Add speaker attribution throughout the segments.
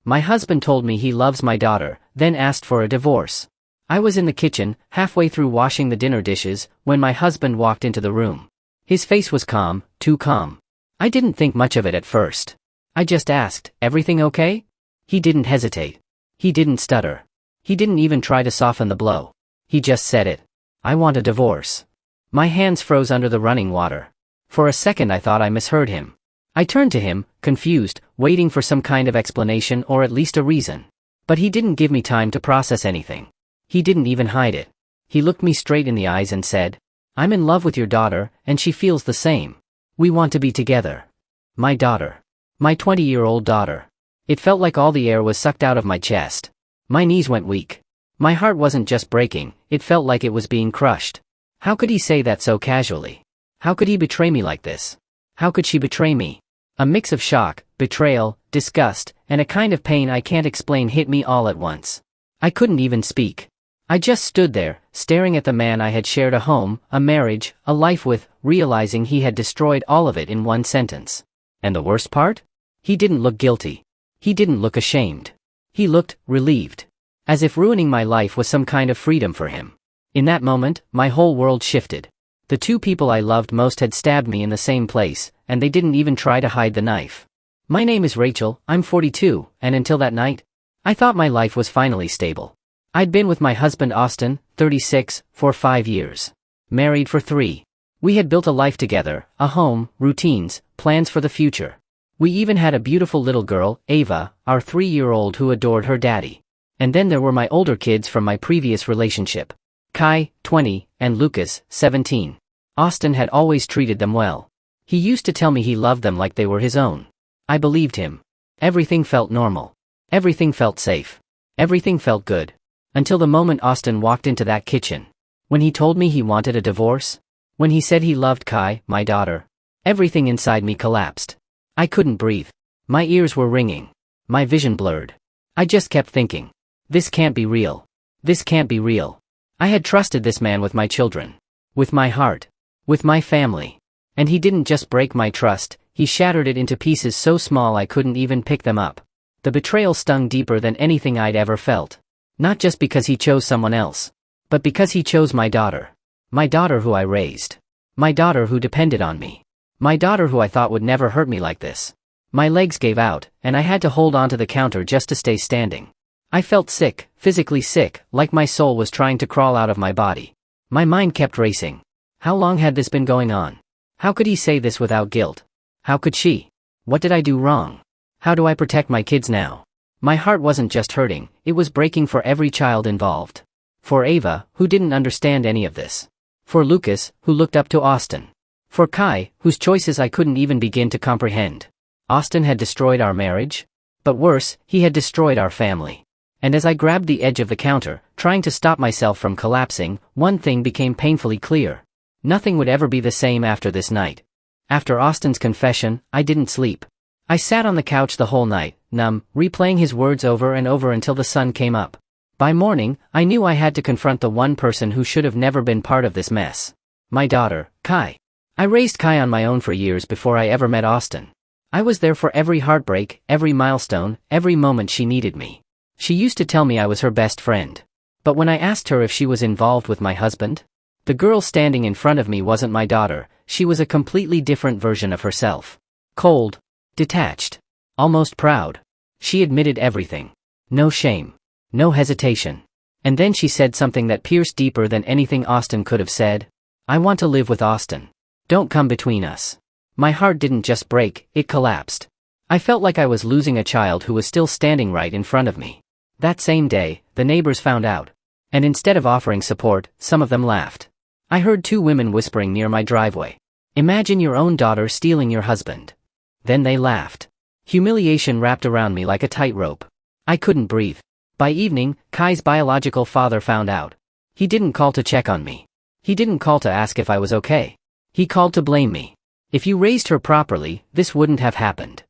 Speaker 1: My husband told me he loves my daughter, then asked for a divorce. I was in the kitchen, halfway through washing the dinner dishes, when my husband walked into the room. His face was calm, too calm. I didn't think much of it at first. I just asked, "Everything okay?" He didn't hesitate. He didn't stutter. He didn't even try to soften the blow. He just said it. "I want a divorce." My hands froze under the running water. For a second I thought I misheard him. I turned to him, confused, waiting for some kind of explanation or at least a reason. But he didn't give me time to process anything. He didn't even hide it. He looked me straight in the eyes and said, "I'm in love with your daughter, and she feels the same. We want to be together." My daughter. My 20-year-old daughter. It felt like all the air was sucked out of my chest. My knees went weak. My heart wasn't just breaking, it felt like it was being crushed. How could he say that so casually? How could he betray me like this? How could she betray me? A mix of shock, betrayal, disgust, and a kind of pain I can't explain hit me all at once. I couldn't even speak. I just stood there, staring at the man I had shared a home, a marriage, a life with, realizing he had destroyed all of it in one sentence. And the worst part? He didn't look guilty. He didn't look ashamed. He looked relieved. As if ruining my life was some kind of freedom for him. In that moment, my whole world shifted. The two people I loved most had stabbed me in the same place, and they didn't even try to hide the knife. My name is Rachel, I'm 42, and until that night, I thought my life was finally stable. I'd been with my husband Austin, 36, for 5 years. Married for 3. We had built a life together, a home, routines, plans for the future. We even had a beautiful little girl, Ava, our 3-year-old who adored her daddy. And then there were my older kids from my previous relationship. Kai, 20, and Lucas, 17. Austin had always treated them well. He used to tell me he loved them like they were his own. I believed him. Everything felt normal. Everything felt safe. Everything felt good. Until the moment Austin walked into that kitchen. When he told me he wanted a divorce. When he said he loved Kai, my daughter. Everything inside me collapsed. I couldn't breathe. My ears were ringing. My vision blurred. I just kept thinking. This can't be real. This can't be real. I had trusted this man with my children. With my heart. With my family. And he didn't just break my trust, he shattered it into pieces so small I couldn't even pick them up. The betrayal stung deeper than anything I'd ever felt. Not just because he chose someone else. But because he chose my daughter. My daughter who I raised. My daughter who depended on me. My daughter who I thought would never hurt me like this. My legs gave out, and I had to hold onto the counter just to stay standing. I felt sick, physically sick, like my soul was trying to crawl out of my body. My mind kept racing. How long had this been going on? How could he say this without guilt? How could she? What did I do wrong? How do I protect my kids now? My heart wasn't just hurting, it was breaking for every child involved. For Ava, who didn't understand any of this. For Lucas, who looked up to Austin. For Kai, whose choices I couldn't even begin to comprehend. Austin had destroyed our marriage. But worse, he had destroyed our family. And as I grabbed the edge of the counter, trying to stop myself from collapsing, one thing became painfully clear. Nothing would ever be the same after this night. After Austin's confession, I didn't sleep. I sat on the couch the whole night, numb, replaying his words over and over until the sun came up. By morning, I knew I had to confront the one person who should have never been part of this mess. My daughter, Kai. I raised Kai on my own for years before I ever met Austin. I was there for every heartbreak, every milestone, every moment she needed me. She used to tell me I was her best friend. But when I asked her if she was involved with my husband, the girl standing in front of me wasn't my daughter, she was a completely different version of herself. Cold. Detached. Almost proud. She admitted everything. No shame. No hesitation. And then she said something that pierced deeper than anything Austin could have said. I want to live with Austin. Don't come between us. My heart didn't just break, it collapsed. I felt like I was losing a child who was still standing right in front of me. That same day, the neighbors found out. And instead of offering support, some of them laughed. I heard 2 women whispering near my driveway. Imagine your own daughter stealing your husband. Then they laughed. Humiliation wrapped around me like a tightrope. I couldn't breathe. By evening, Kai's biological father found out. He didn't call to check on me. He didn't call to ask if I was okay. He called to blame me. If you raised her properly, this wouldn't have happened.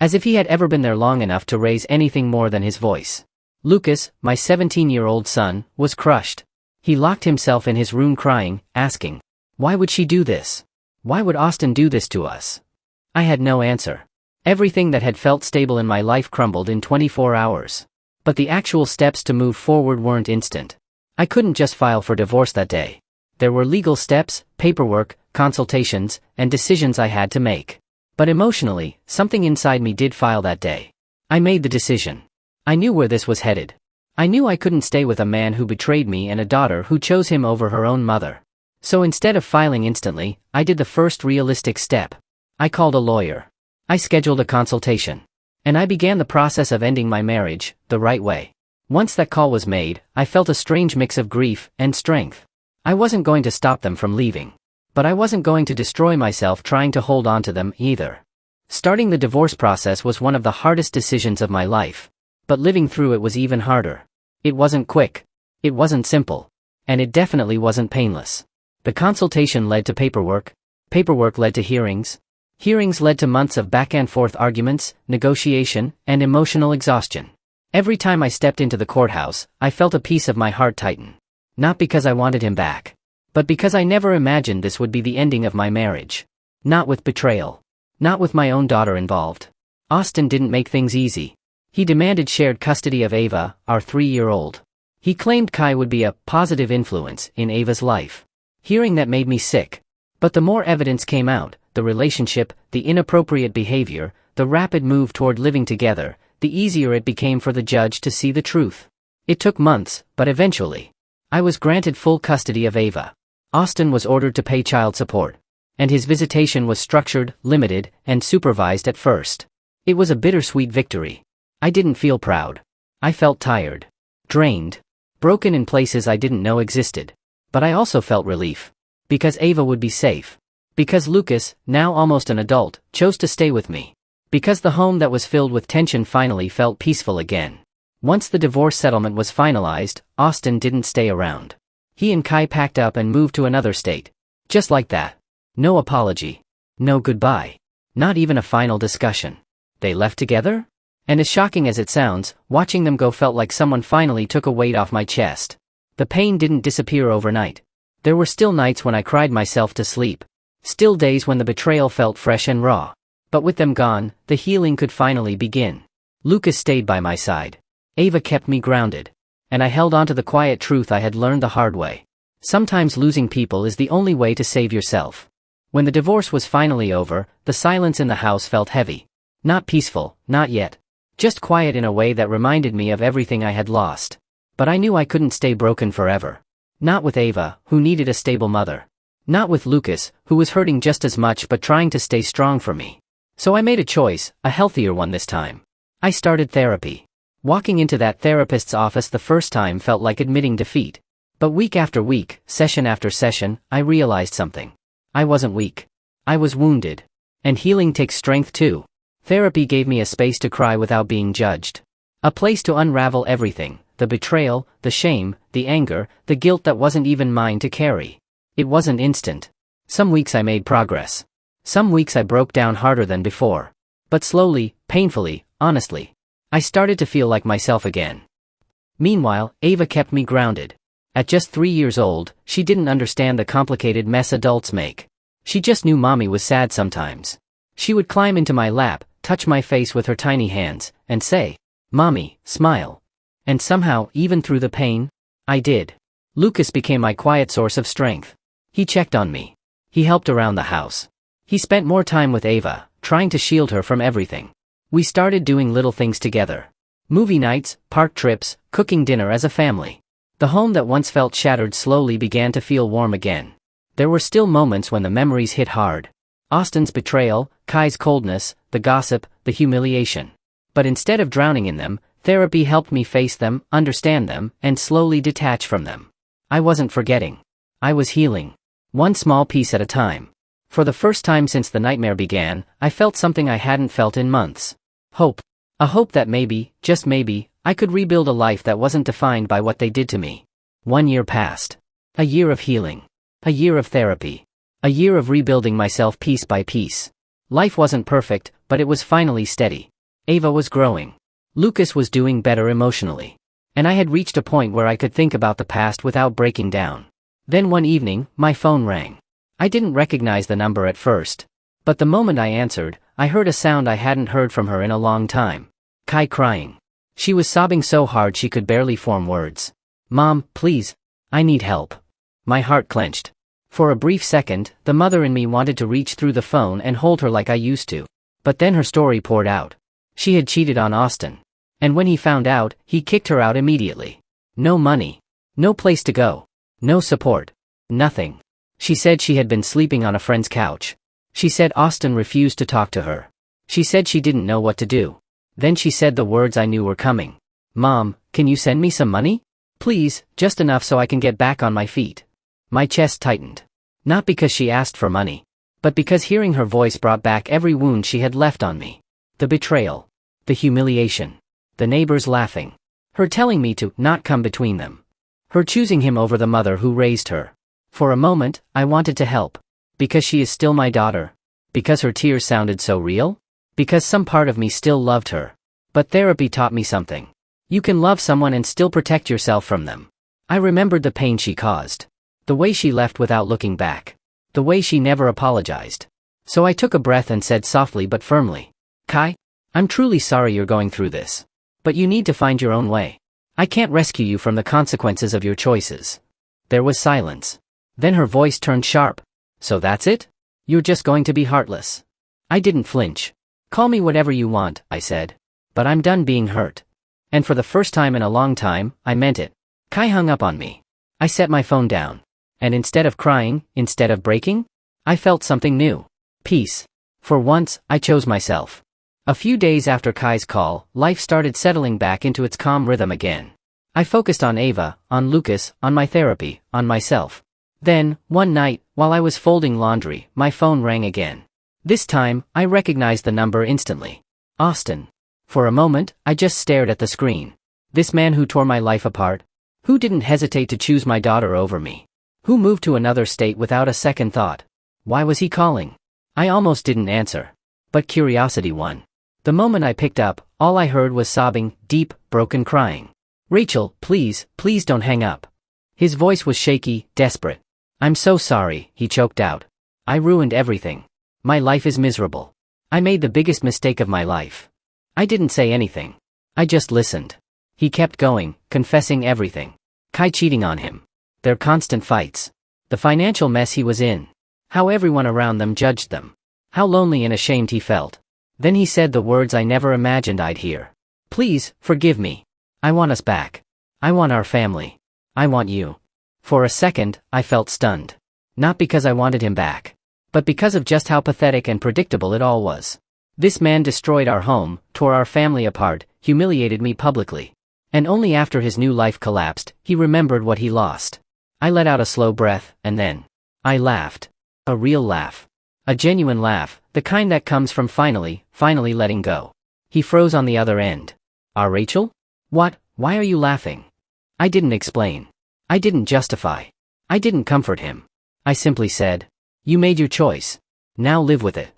Speaker 1: As if he had ever been there long enough to raise anything more than his voice. Lucas, my 17-year-old son, was crushed. He locked himself in his room crying, asking, why would she do this? Why would Austin do this to us? I had no answer. Everything that had felt stable in my life crumbled in 24 hours. But the actual steps to move forward weren't instant. I couldn't just file for divorce that day. There were legal steps, paperwork, consultations, and decisions I had to make. But emotionally, something inside me did file that day. I made the decision. I knew where this was headed. I knew I couldn't stay with a man who betrayed me and a daughter who chose him over her own mother. So instead of filing instantly, I did the first realistic step. I called a lawyer. I scheduled a consultation. And I began the process of ending my marriage, the right way. Once that call was made, I felt a strange mix of grief and strength. I wasn't going to stop them from leaving. But I wasn't going to destroy myself trying to hold on to them either. Starting the divorce process was one of the hardest decisions of my life. But living through it was even harder. It wasn't quick. It wasn't simple. And it definitely wasn't painless. The consultation led to paperwork. Paperwork led to hearings. Hearings led to months of back-and-forth arguments, negotiation, and emotional exhaustion. Every time I stepped into the courthouse, I felt a piece of my heart tighten. Not because I wanted him back. But because I never imagined this would be the ending of my marriage. Not with betrayal. Not with my own daughter involved. Austin didn't make things easy. He demanded shared custody of Ava, our 3-year-old. He claimed Kai would be a positive influence in Ava's life. Hearing that made me sick. But the more evidence came out, the relationship, the inappropriate behavior, the rapid move toward living together, the easier it became for the judge to see the truth. It took months, but eventually, I was granted full custody of Ava. Austin was ordered to pay child support. And his visitation was structured, limited, and supervised at first. It was a bittersweet victory. I didn't feel proud. I felt tired. Drained. Broken in places I didn't know existed. But I also felt relief. Because Ava would be safe. Because Lucas, now almost an adult, chose to stay with me. Because the home that was filled with tension finally felt peaceful again. Once the divorce settlement was finalized, Austin didn't stay around. He and Kai packed up and moved to another state. Just like that. No apology. No goodbye. Not even a final discussion. They left together? And as shocking as it sounds, watching them go felt like someone finally took a weight off my chest. The pain didn't disappear overnight. There were still nights when I cried myself to sleep. Still days when the betrayal felt fresh and raw. But with them gone, the healing could finally begin. Lucas stayed by my side. Ava kept me grounded. And I held on to the quiet truth I had learned the hard way. Sometimes losing people is the only way to save yourself. When the divorce was finally over, the silence in the house felt heavy. Not peaceful, not yet. Just quiet in a way that reminded me of everything I had lost. But I knew I couldn't stay broken forever. Not with Ava, who needed a stable mother. Not with Lucas, who was hurting just as much but trying to stay strong for me. So I made a choice, a healthier one this time. I started therapy. Walking into that therapist's office the first time felt like admitting defeat. But week after week, session after session, I realized something. I wasn't weak. I was wounded. And healing takes strength too. Therapy gave me a space to cry without being judged. A place to unravel everything, the betrayal, the shame, the anger, the guilt that wasn't even mine to carry. It wasn't instant. Some weeks I made progress. Some weeks I broke down harder than before. But slowly, painfully, honestly, I started to feel like myself again. Meanwhile, Ava kept me grounded. At just 3 years old, she didn't understand the complicated mess adults make. She just knew mommy was sad sometimes. She would climb into my lap, touch my face with her tiny hands, and say, "Mommy, smile." And somehow, even through the pain, I did. Lucas became my quiet source of strength. He checked on me. He helped around the house. He spent more time with Ava, trying to shield her from everything. We started doing little things together. Movie nights, park trips, cooking dinner as a family. The home that once felt shattered slowly began to feel warm again. There were still moments when the memories hit hard. Austin's betrayal, Kai's coldness, the gossip, the humiliation. But instead of drowning in them, therapy helped me face them, understand them, and slowly detach from them. I wasn't forgetting. I was healing. One small piece at a time. For the first time since the nightmare began, I felt something I hadn't felt in months. Hope. A hope that maybe, just maybe, I could rebuild a life that wasn't defined by what they did to me. 1 year passed. A year of healing. A year of therapy. A year of rebuilding myself piece by piece. Life wasn't perfect, but it was finally steady. Ava was growing. Lucas was doing better emotionally. And I had reached a point where I could think about the past without breaking down. Then one evening, my phone rang. I didn't recognize the number at first. But the moment I answered, I heard a sound I hadn't heard from her in a long time. Kai crying. She was sobbing so hard she could barely form words. "Mom, please. I need help." My heart clenched. For a brief second, the mother in me wanted to reach through the phone and hold her like I used to. But then her story poured out. She had cheated on Austin. And when he found out, he kicked her out immediately. No money. No place to go. No support. Nothing. She said she had been sleeping on a friend's couch. She said Austin refused to talk to her. She said she didn't know what to do. Then she said the words I knew were coming. "Mom, can you send me some money? Please, just enough so I can get back on my feet." My chest tightened. Not because she asked for money, but because hearing her voice brought back every wound she had left on me. The betrayal. The humiliation. The neighbors laughing. Her telling me to not come between them. Her choosing him over the mother who raised her. For a moment, I wanted to help. Because she is still my daughter. Because her tears sounded so real. Because some part of me still loved her. But therapy taught me something. You can love someone and still protect yourself from them. I remembered the pain she caused. The way she left without looking back. The way she never apologized. So I took a breath and said softly but firmly, "Kai, I'm truly sorry you're going through this. But you need to find your own way. I can't rescue you from the consequences of your choices." There was silence. Then her voice turned sharp. "So that's it? You're just going to be heartless?" I didn't flinch. "Call me whatever you want," I said. "But I'm done being hurt." And for the first time in a long time, I meant it. Kai hung up on me. I set my phone down. And instead of crying, instead of breaking, I felt something new. Peace. For once, I chose myself. A few days after Kai's call, life started settling back into its calm rhythm again. I focused on Ava, on Lucas, on my therapy, on myself. Then, one night, while I was folding laundry, my phone rang again. This time, I recognized the number instantly. Austin. For a moment, I just stared at the screen. This man who tore my life apart. Who didn't hesitate to choose my daughter over me. Who moved to another state without a second thought. Why was he calling? I almost didn't answer. But curiosity won. The moment I picked up, all I heard was sobbing, deep, broken crying. "Rachel, please, please don't hang up." His voice was shaky, desperate. "I'm so sorry," he choked out. "I ruined everything. My life is miserable. I made the biggest mistake of my life." I didn't say anything. I just listened. He kept going, confessing everything. Kai cheating on him. Their constant fights. The financial mess he was in. How everyone around them judged them. How lonely and ashamed he felt. Then he said the words I never imagined I'd hear. "Please, forgive me. I want us back. I want our family. I want you." For a second, I felt stunned. Not because I wanted him back. But because of just how pathetic and predictable it all was. This man destroyed our home, tore our family apart, humiliated me publicly. And only after his new life collapsed, he remembered what he lost. I let out a slow breath, and then I laughed. A real laugh. A genuine laugh, the kind that comes from finally letting go. He froze on the other end. Rachel? What? Why are you laughing?" I didn't explain. I didn't justify. I didn't comfort him. I simply said, "You made your choice. Now live with it."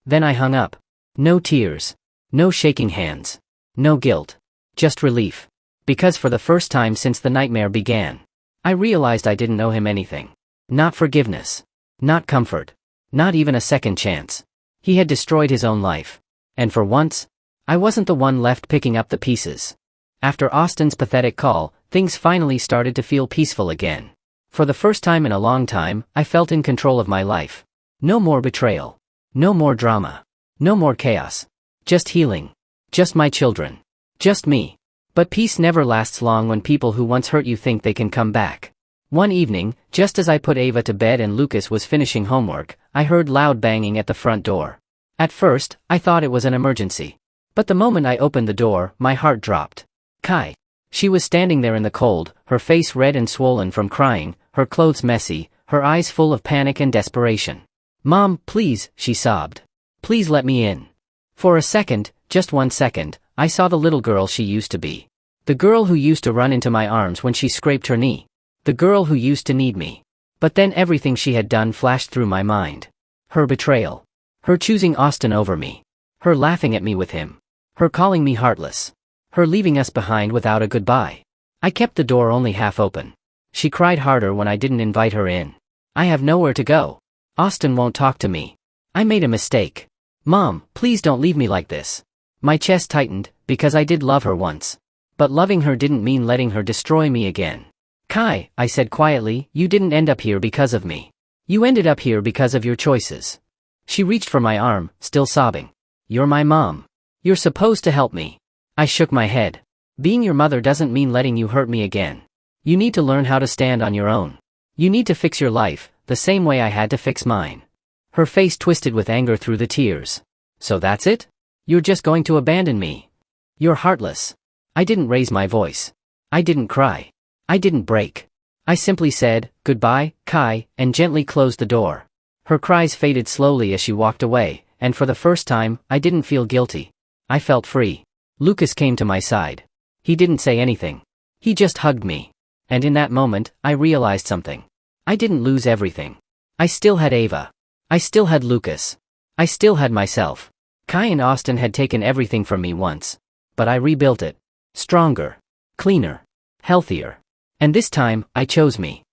Speaker 1: Then I hung up. No tears. No shaking hands. No guilt. Just relief. Because for the first time since the nightmare began, I realized I didn't owe him anything. Not forgiveness. Not comfort. Not even a second chance. He had destroyed his own life. And for once, I wasn't the one left picking up the pieces. After Austin's pathetic call, things finally started to feel peaceful again. For the first time in a long time, I felt in control of my life. No more betrayal. No more drama. No more chaos. Just healing. Just my children. Just me. But peace never lasts long when people who once hurt you think they can come back. One evening, just as I put Ava to bed and Lucas was finishing homework, I heard loud banging at the front door. At first, I thought it was an emergency. But the moment I opened the door, my heart dropped. Kai. She was standing there in the cold, her face red and swollen from crying, her clothes messy, her eyes full of panic and desperation. "Mom, please," she sobbed. "Please let me in." For a second, just 1 second, I saw the little girl she used to be. The girl who used to run into my arms when she scraped her knee. The girl who used to need me. But then everything she had done flashed through my mind. Her betrayal. Her choosing Austin over me. Her laughing at me with him. Her calling me heartless. Her leaving us behind without a goodbye. I kept the door only half open. She cried harder when I didn't invite her in. "I have nowhere to go. Austin won't talk to me. I made a mistake. Mom, please don't leave me like this. My chest tightened, because I did love her once. But loving her didn't mean letting her destroy me again. Kai, I said quietly, you didn't end up here because of me. You ended up here because of your choices. She reached for my arm, still sobbing. You're my mom. You're supposed to help me. I shook my head. Being your mother doesn't mean letting you hurt me again. You need to learn how to stand on your own. You need to fix your life, the same way I had to fix mine. Her face twisted with anger through the tears. So that's it? You're just going to abandon me? You're heartless. I didn't raise my voice. I didn't cry. I didn't break. I simply said, goodbye, Kai, and gently closed the door. Her cries faded slowly as she walked away, and for the first time, I didn't feel guilty. I felt free. Lucas came to my side. He didn't say anything. He just hugged me. And in that moment, I realized something. I didn't lose everything. I still had Ava. I still had Lucas. I still had myself. Kai and Austin had taken everything from me once. But I rebuilt it. Stronger. Cleaner. Healthier. And this time, I chose me.